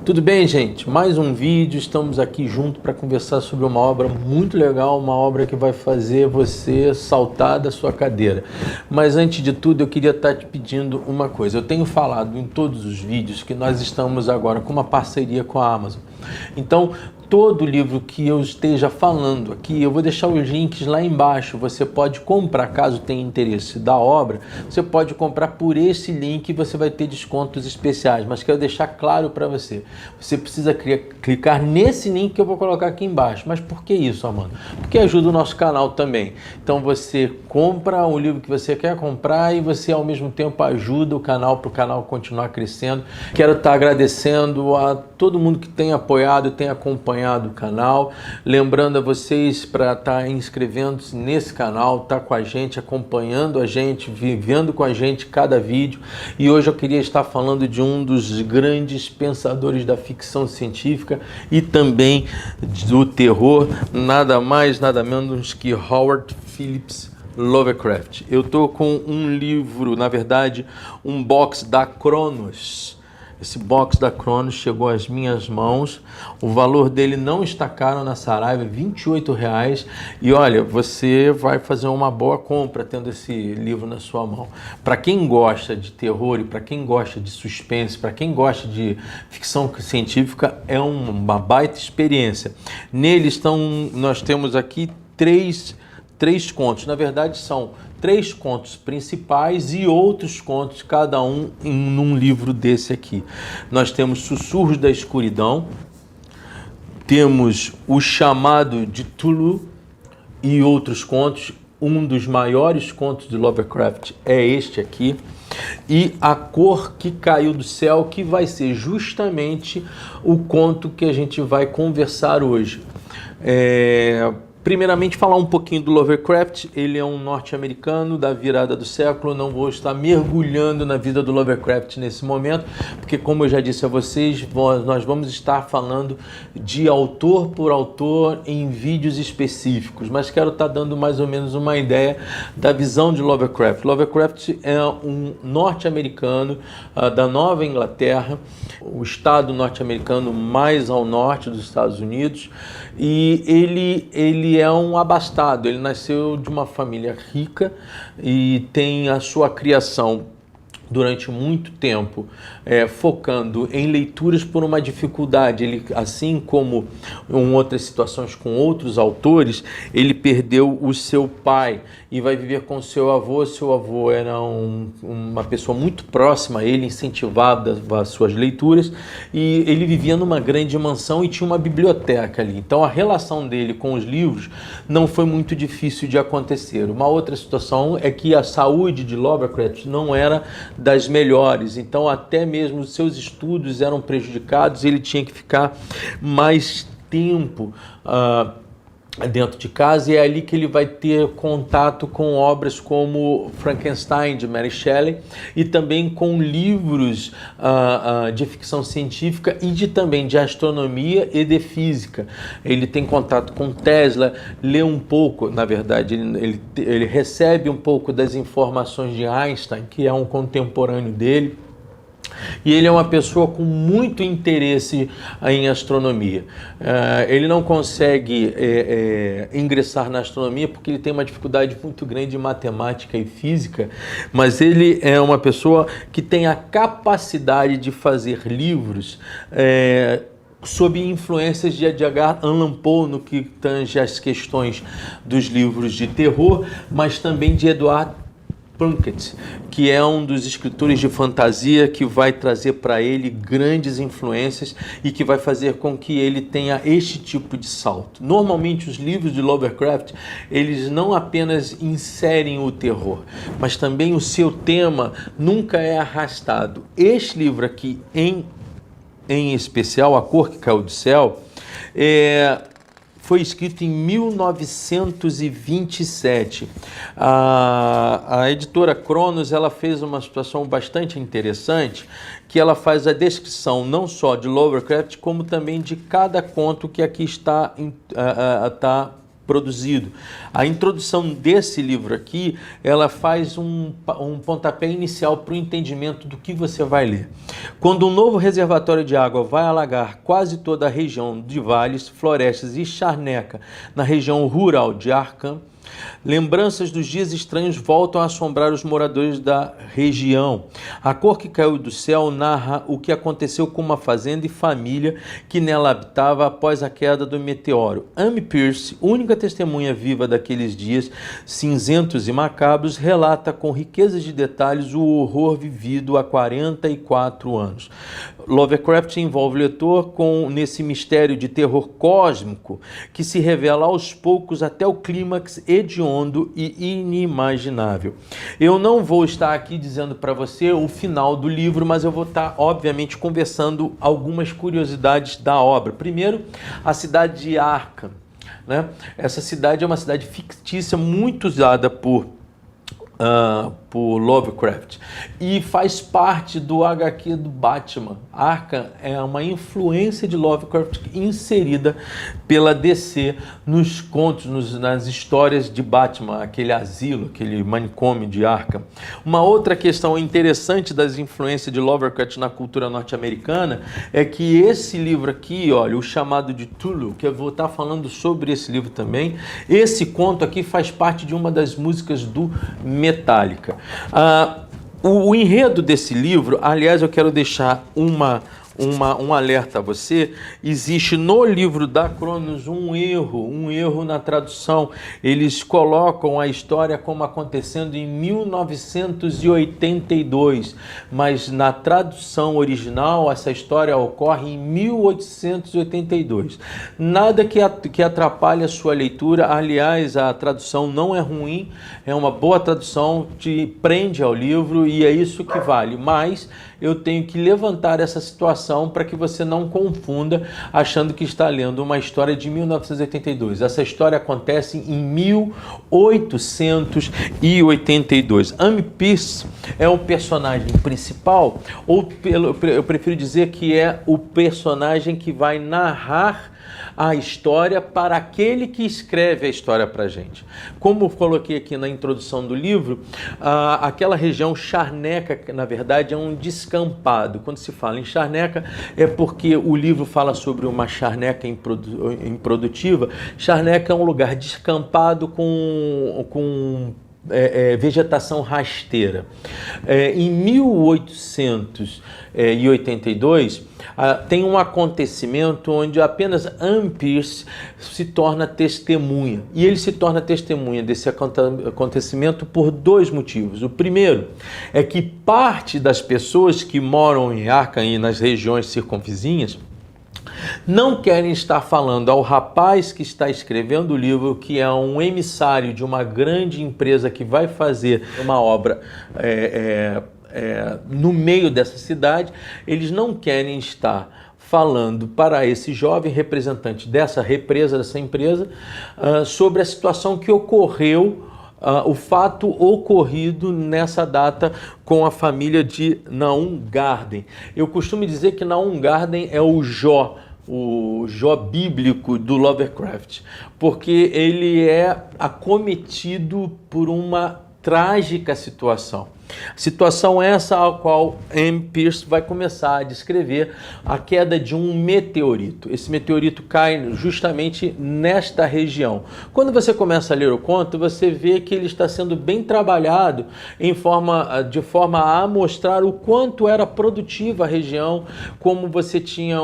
Tudo bem, gente? Mais um vídeo, estamos aqui juntos para conversar sobre uma obra muito legal, uma obra que vai fazer você saltar da sua cadeira. Mas antes de tudo, eu queria estar te pedindo uma coisa. Eu tenho falado em todos os vídeos que nós estamos agora com uma parceria com a Amazon. Então, todo livro que eu esteja falando aqui, eu vou deixar os links lá embaixo. Você pode comprar, caso tenha interesse da obra, você pode comprar por esse link e você vai ter descontos especiais. Mas quero deixar claro para você, você precisa clicar nesse link que eu vou colocar aqui embaixo. Mas por que isso, Amanda? Porque ajuda o nosso canal também. Então você compra o livro que você quer comprar e você ao mesmo tempo ajuda o canal para o canal continuar crescendo. Quero estar agradecendo a todo mundo que tem apoiado e tem acompanhado o canal, lembrando a vocês para estar inscrevendo-se nesse canal, estar com a gente, acompanhando a gente, vivendo com a gente cada vídeo. E hoje eu queria estar falando de um dos grandes pensadores da ficção científica e também do terror, nada mais, nada menos que Howard Phillips Lovecraft. Eu estou com um livro, na verdade, um box da Cronos. Esse box da Cronos chegou às minhas mãos, o valor dele não está caro na Saraiva, é R$28. E olha, você vai fazer uma boa compra tendo esse livro na sua mão. Para quem gosta de terror e para quem gosta de suspense, para quem gosta de ficção científica, é uma baita experiência. Nele nós temos aqui três contos, na verdade são 3 contos principais e outros contos, cada um num livro desse aqui. Nós temos Sussurros da Escuridão, temos O Chamado de Cthulhu e outros contos. Um dos maiores contos de Lovecraft é este aqui, e A Cor que Caiu do Céu, que vai ser justamente o conto que a gente vai conversar hoje. Primeiramente, falar um pouquinho do Lovecraft. Ele é um norte-americano da virada do século. Não vou estar mergulhando na vida do Lovecraft nesse momento, porque, como eu já disse a vocês, nós vamos estar falando de autor por autor em vídeos específicos, mas quero estar dando mais ou menos uma ideia da visão de Lovecraft. Lovecraft é um norte-americano da Nova Inglaterra, o estado norte-americano mais ao norte dos Estados Unidos, e ele é um abastado. Ele nasceu de uma família rica e tem a sua criação durante muito tempo focando em leituras por uma dificuldade. Ele, assim como em outras situações com outros autores, ele perdeu o seu pai e vai viver com seu avô. Seu avô era uma pessoa muito próxima a ele, incentivava as suas leituras, e ele vivia numa grande mansão e tinha uma biblioteca ali. Então a relação dele com os livros não foi muito difícil de acontecer. Uma outra situação é que a saúde de Lovecraft não era das melhores, então até mesmo os seus estudos eram prejudicados. Ele tinha que ficar mais tempo dentro de casa, e é ali que ele vai ter contato com obras como Frankenstein, de Mary Shelley, e também com livros de ficção científica e também de astronomia e de física. Ele tem contato com Tesla, lê um pouco, na verdade, ele recebe um pouco das informações de Einstein, que é um contemporâneo dele. E ele é uma pessoa com muito interesse em astronomia. Ele não consegue ingressar na astronomia porque ele tem uma dificuldade muito grande em matemática e física, mas ele é uma pessoa que tem a capacidade de fazer livros sob influências de Edgar Allan Poe no que tange as questões dos livros de terror, mas também de Edward Plunkett, que é um dos escritores de fantasia que vai trazer para ele grandes influências e que vai fazer com que ele tenha este tipo de salto. Normalmente os livros de Lovecraft, eles não apenas inserem o terror, mas também o seu tema nunca é arrastado. Este livro aqui, em especial, A Cor que Caiu do Céu, foi escrito em 1927. A editora Cronos, ela fez uma situação bastante interessante, que ela faz a descrição não só de Lovecraft, como também de cada conto que aqui está produzido. A introdução desse livro aqui, ela faz um pontapé inicial para o entendimento do que você vai ler. Quando um novo reservatório de água vai alagar quase toda a região de vales, florestas e charneca na região rural de Arkham, lembranças dos dias estranhos voltam a assombrar os moradores da região. A cor que caiu do céu narra o que aconteceu com uma fazenda e família que nela habitava após a queda do meteoro. Amy Pierce, única testemunha viva daqueles dias cinzentos e macabros, relata com riqueza de detalhes o horror vivido há 44 anos. Lovecraft envolve o leitor nesse mistério de terror cósmico que se revela aos poucos até o clímax hediondo e inimaginável. Eu não vou estar aqui dizendo para você o final do livro, mas eu vou estar, obviamente, conversando algumas curiosidades da obra. Primeiro, a cidade de Arkham, né? Essa cidade é uma cidade fictícia muito usada por Lovecraft e faz parte do HQ do Batman. Arkham é uma influência de Lovecraft inserida pela DC nos contos, nas histórias de Batman, aquele asilo, aquele manicômio de Arkham. Uma outra questão interessante das influências de Lovecraft na cultura norte-americana é que esse livro aqui, olha, o chamado de Cthulhu, que eu vou estar falando sobre esse livro também, esse conto aqui faz parte de uma das músicas do Metallica. O enredo desse livro, aliás, eu quero deixar um alerta a você. Existe no livro da Cronos um erro na tradução. Eles colocam a história como acontecendo em 1982, mas na tradução original essa história ocorre em 1882. Nada que atrapalhe a sua leitura. Aliás, a tradução não é ruim, é uma boa tradução, te prende ao livro e é isso que vale. Mas eu tenho que levantar essa situação para que você não confunda achando que está lendo uma história de 1982. Essa história acontece em 1882. Amy Pierce é o personagem principal, eu prefiro dizer que é o personagem que vai narrar a história para aquele que escreve a história para a gente. Como eu coloquei aqui na introdução do livro, aquela região charneca, na verdade, é um descampado. Quando se fala em charneca, é porque o livro fala sobre uma charneca improdutiva. Charneca é um lugar descampado com vegetação rasteira. Em 1882, tem um acontecimento onde apenas Amy Pierce se torna testemunha. E ele se torna testemunha desse acontecimento por dois motivos. O primeiro é que parte das pessoas que moram em Arkham e nas regiões circunvizinhas não querem estar falando ao rapaz que está escrevendo o livro, que é um emissário de uma grande empresa que vai fazer uma obra no meio dessa cidade. Eles não querem estar falando para esse jovem representante dessa represa, dessa empresa, sobre a situação que ocorreu, o fato ocorrido nessa data com a família de Naum Garden. Eu costumo dizer que Naum Garden é o Jó bíblico do Lovecraft, porque ele é acometido por uma trágica situação. Situação essa a qual Amy Pierce vai começar a descrever a queda de um meteorito. Esse meteorito cai justamente nesta região. Quando você começa a ler o conto, você vê que ele está sendo bem trabalhado de forma a mostrar o quanto era produtiva a região, como você tinha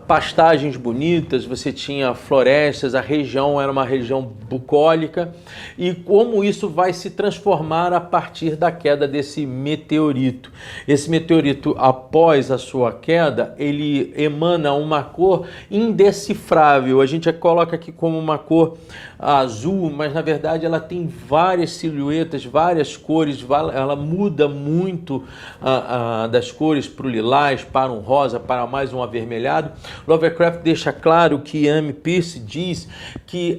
pastagens bonitas, você tinha florestas, a região era uma região bucólica, e como isso vai se transformar a partir da queda desse meteorito. Esse meteorito, após a sua queda, ele emana uma cor indecifrável. A gente coloca aqui como uma cor azul, mas na verdade ela tem várias silhuetas, várias cores, ela muda muito das cores para o lilás, para um rosa, para mais um avermelhado. Lovecraft deixa claro que Amy Pierce diz que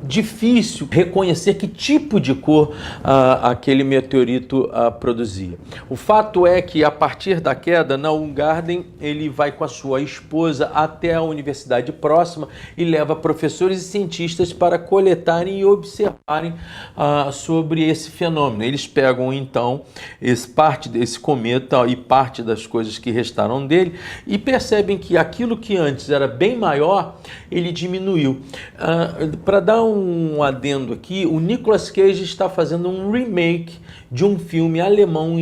difícil reconhecer que tipo de cor aquele meteorito produzia. O fato é que a partir da queda, Naum Garden ele vai com a sua esposa até a universidade próxima e leva professores e cientistas para coletarem e observarem sobre esse fenômeno. Eles pegam então parte desse cometa e parte das coisas que restaram dele e percebem que aquilo que antes era bem maior, ele diminuiu. Para dar um adendo aqui, o Nicolas Cage está fazendo um remake de um filme alemão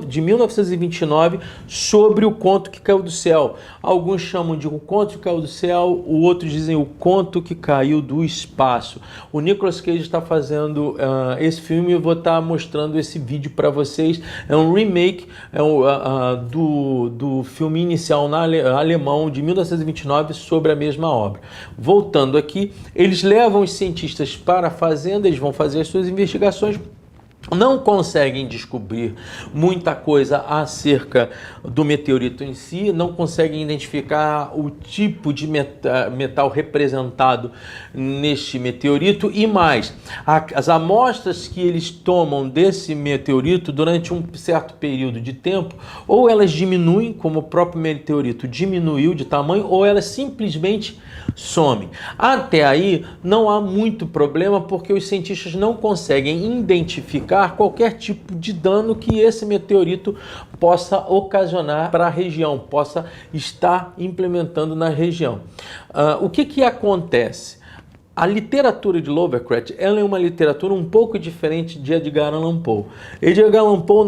de 1929 sobre o conto que caiu do céu. Alguns chamam de o conto que caiu do céu, outros dizem o conto que caiu do espaço. O Nicolas Cage está fazendo esse filme e eu vou estar mostrando esse vídeo para vocês. É um remake do filme inicial alemão de 1929 sobre a mesma obra. Voltando aqui, eles levam os cientistas para a fazenda, eles vão fazer as suas investigações, não conseguem descobrir muita coisa acerca do meteorito em si, não conseguem identificar o tipo de metal representado neste meteorito e mais, as amostras que eles tomam desse meteorito durante um certo período de tempo, ou elas diminuem, como o próprio meteorito diminuiu de tamanho, ou elas simplesmente somem. Até aí não há muito problema, porque os cientistas não conseguem identificar qualquer tipo de dano que esse meteorito possa ocasionar para a região, possa estar implementando na região. O que acontece? A literatura de Lovecraft, ela é uma literatura um pouco diferente de Edgar Allan Poe. Edgar Allan Poe,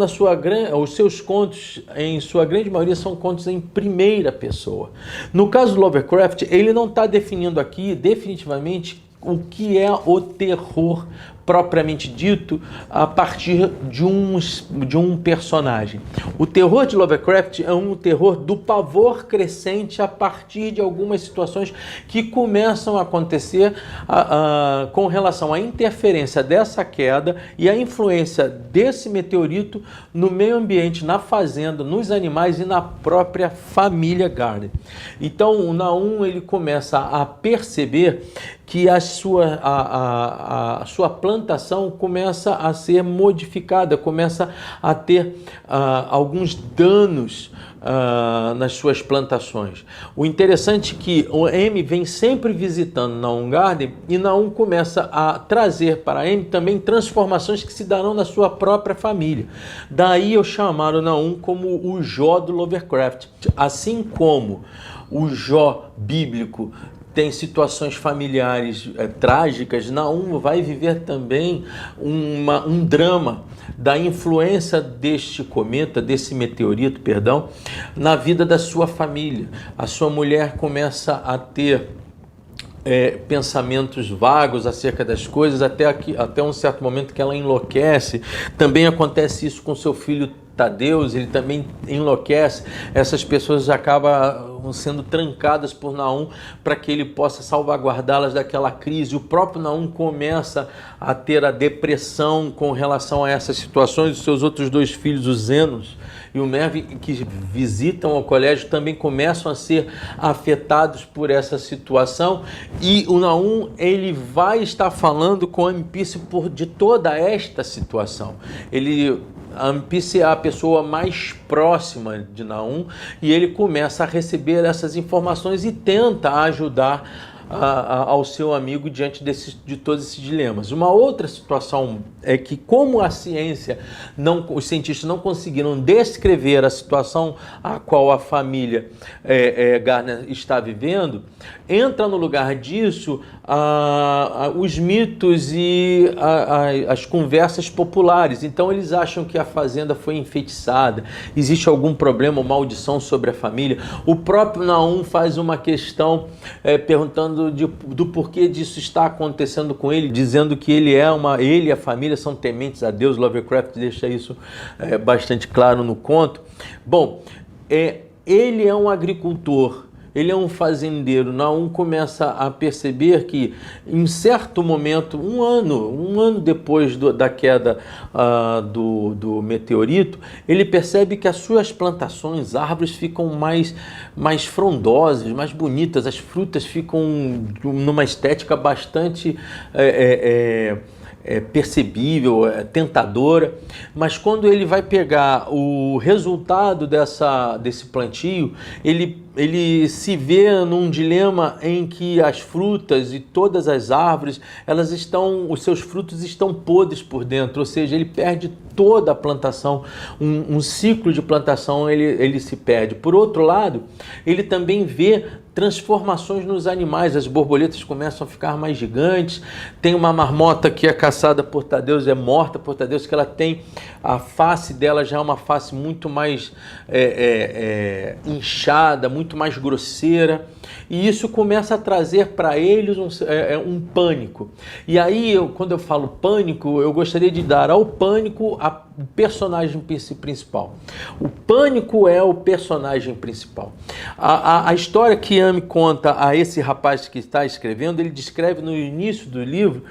os seus contos, em sua grande maioria, são contos em primeira pessoa. No caso do Lovecraft, ele não está definindo aqui definitivamente o que é o terror propriamente dito a partir de um personagem. O terror de Lovecraft é um terror do pavor crescente a partir de algumas situações que começam a acontecer com relação à interferência dessa queda e a influência desse meteorito no meio ambiente, na fazenda, nos animais e na própria família Garden. Então o Naum ele começa a perceber que a sua plantação começa a ser modificada, começa a ter alguns danos nas suas plantações. O interessante é que o M vem sempre visitando Naum Garden e Naum começa a trazer para M também transformações que se darão na sua própria família. Daí eu chamar o Naum como o Jó do Lovecraft. Assim como o Jó bíblico tem situações familiares trágicas, Naum vai viver também um drama da influência deste cometa, desse meteorito, perdão, na vida da sua família. A sua mulher começa a ter pensamentos vagos acerca das coisas, até um certo momento que ela enlouquece. Também acontece isso com seu filho Tadeus, ele também enlouquece. Essas pessoas acabam sendo trancadas por Naum para que ele possa salvaguardá-las daquela crise. O próprio Naum começa a ter a depressão com relação a essas situações. Os seus outros dois filhos, o Zenos e o Mervyn, que visitam ao colégio, também começam a ser afetados por essa situação. E o Naum ele vai estar falando com a Ampice de toda esta situação. A Ampice é a pessoa mais próxima de Naum e ele começa a receber essas informações e tenta ajudar ao seu amigo diante de todos esses dilemas. Uma outra situação é que, como a ciência, os cientistas não conseguiram descrever a situação a qual a família Garner está vivendo, entra no lugar disso os mitos e as conversas populares. Então eles acham que a fazenda foi enfeitiçada, existe algum problema ou maldição sobre a família. O próprio Naum faz uma questão perguntando do porquê disso está acontecendo com ele, dizendo que ele e a família são tementes a Deus. Lovecraft deixa isso bastante claro no conto. Bom, ele é um agricultor ele é um fazendeiro. Naum começa a perceber que, em certo momento, um ano depois da queda do meteorito, ele percebe que as suas plantações, árvores, ficam mais frondosas, mais bonitas, as frutas ficam numa estética bastante percebível, tentadora, mas quando ele vai pegar o resultado desse plantio, ele se vê num dilema em que as frutas e todas as árvores, os seus frutos estão podres por dentro, ou seja, ele perde toda a plantação, um ciclo de plantação ele se perde. Por outro lado, ele também vê transformações nos animais, as borboletas começam a ficar mais gigantes, tem uma marmota que é caçada por Tadeus, é morta por Tadeus, que ela tem, a face dela já é uma face muito mais inchada, muito mais grosseira, e isso começa a trazer para eles um pânico. E aí, quando eu falo pânico, eu gostaria de dar ao pânico o personagem principal. O pânico é o personagem principal. A história que Yami conta a esse rapaz que está escrevendo, ele descreve no início do livro,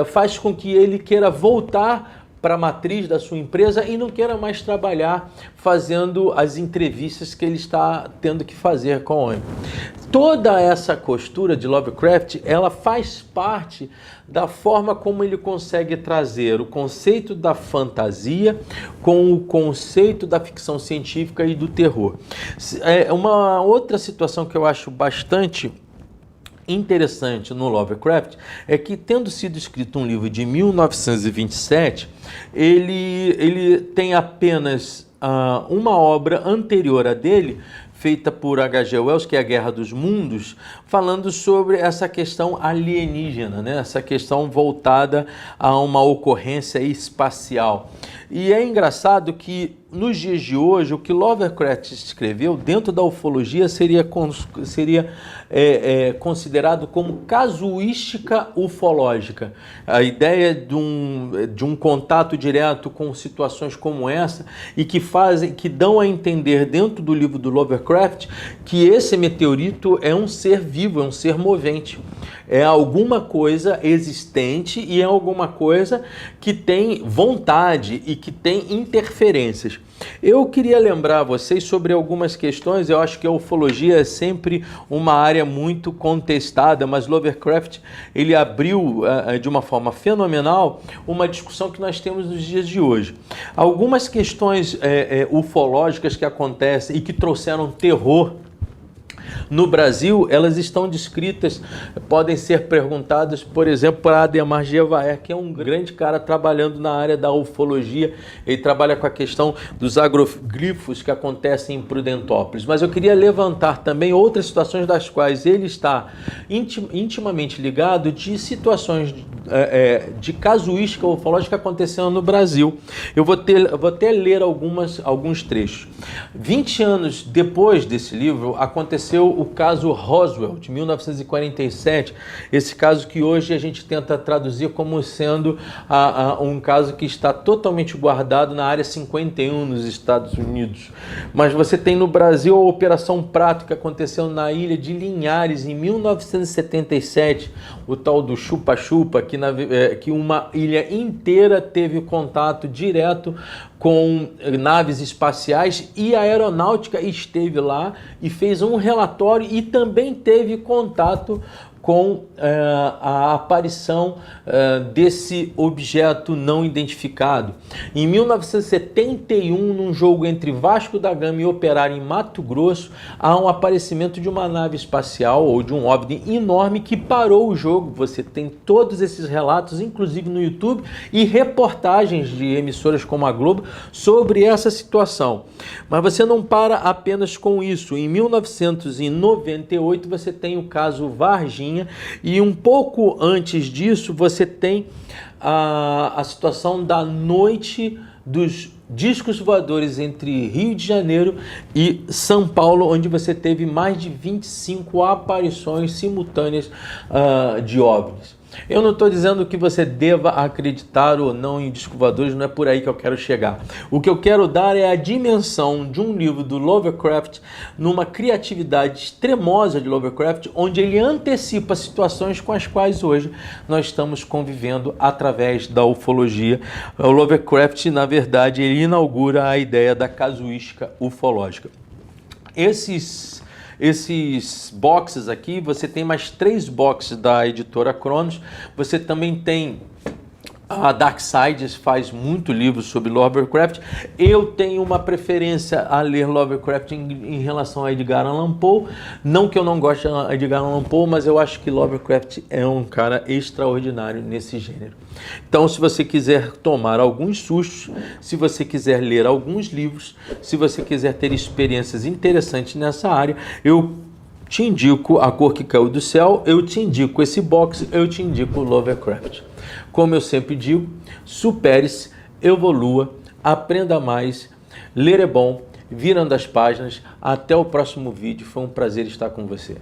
faz com que ele queira voltar para a matriz da sua empresa e não queira mais trabalhar fazendo as entrevistas que ele está tendo que fazer com o homem. Toda essa costura de Lovecraft, ela faz parte da forma como ele consegue trazer o conceito da fantasia com o conceito da ficção científica e do terror. Uma outra situação que eu acho bastante interessante no Lovecraft é que, tendo sido escrito um livro de 1927, ele tem apenas uma obra anterior a dele, feita por H.G. Wells, que é A Guerra dos Mundos, falando sobre essa questão alienígena, né? Essa questão voltada a uma ocorrência espacial. E é engraçado que, nos dias de hoje, o que Lovecraft escreveu dentro da ufologia seria considerado como casuística ufológica. A ideia de um contato direto com situações como essa e que dão a entender dentro do livro do Lovecraft que esse meteorito é um ser vivo, é um ser movente. É alguma coisa existente e é alguma coisa que tem vontade e que tem interferências. Eu queria lembrar vocês sobre algumas questões. Eu acho que a ufologia é sempre uma área muito contestada, mas Lovecraft ele abriu de uma forma fenomenal uma discussão que nós temos nos dias de hoje. Algumas questões ufológicas que acontecem e que trouxeram terror no Brasil, elas estão descritas, podem ser perguntadas, por exemplo, para Ademar Gevaert, que é um grande cara trabalhando na área da ufologia. Ele trabalha com a questão dos agroglifos que acontecem em Prudentópolis. Mas eu queria levantar também outras situações das quais ele está intimamente ligado, de situações de casuística ufológica acontecendo no Brasil. Eu vou até ler alguns trechos. 20 anos depois desse livro, aconteceu o caso Roswell, de 1947, esse caso que hoje a gente tenta traduzir como sendo um caso que está totalmente guardado na área 51 nos Estados Unidos. Mas você tem no Brasil a Operação Prato, que aconteceu na ilha de Linhares em 1977, o tal do chupa-chupa, que uma ilha inteira teve contato direto com naves espaciais, e a aeronáutica esteve lá e fez um relatório e também teve contato com a aparição desse objeto não identificado. Em 1971, num jogo entre Vasco da Gama e Operário em Mato Grosso, há um aparecimento de uma nave espacial ou de um OVNI enorme que parou o jogo. Você tem todos esses relatos, inclusive no YouTube, e reportagens de emissoras como a Globo sobre essa situação. Mas você não para apenas com isso. Em 1998, você tem o caso Varginha, e um pouco antes disso você tem a situação da noite dos discos voadores entre Rio de Janeiro e São Paulo, onde você teve mais de 25 aparições simultâneas de OVNIs. Eu não estou dizendo que você deva acreditar ou não em discos voadores, não é por aí que eu quero chegar. O que eu quero dar é a dimensão de um livro do Lovecraft, numa criatividade extremosa de Lovecraft, onde ele antecipa situações com as quais hoje nós estamos convivendo através da ufologia. O Lovecraft, na verdade, ele inaugura a ideia da casuística ufológica. Esses boxes aqui, você tem mais 3 boxes da editora Cronos, você também tem a Darkside, faz muito livro sobre Lovecraft. Eu tenho uma preferência a ler Lovecraft em relação a Edgar Allan Poe. Não que eu não goste de Edgar Allan Poe, mas eu acho que Lovecraft é um cara extraordinário nesse gênero. Então, se você quiser tomar alguns sustos, se você quiser ler alguns livros, se você quiser ter experiências interessantes nessa área, eu te indico A Cor que Caiu do Céu, eu te indico esse box, eu te indico Lovecraft. Como eu sempre digo, supere-se, evolua, aprenda mais, ler é bom, virando as páginas. Até o próximo vídeo, foi um prazer estar com você.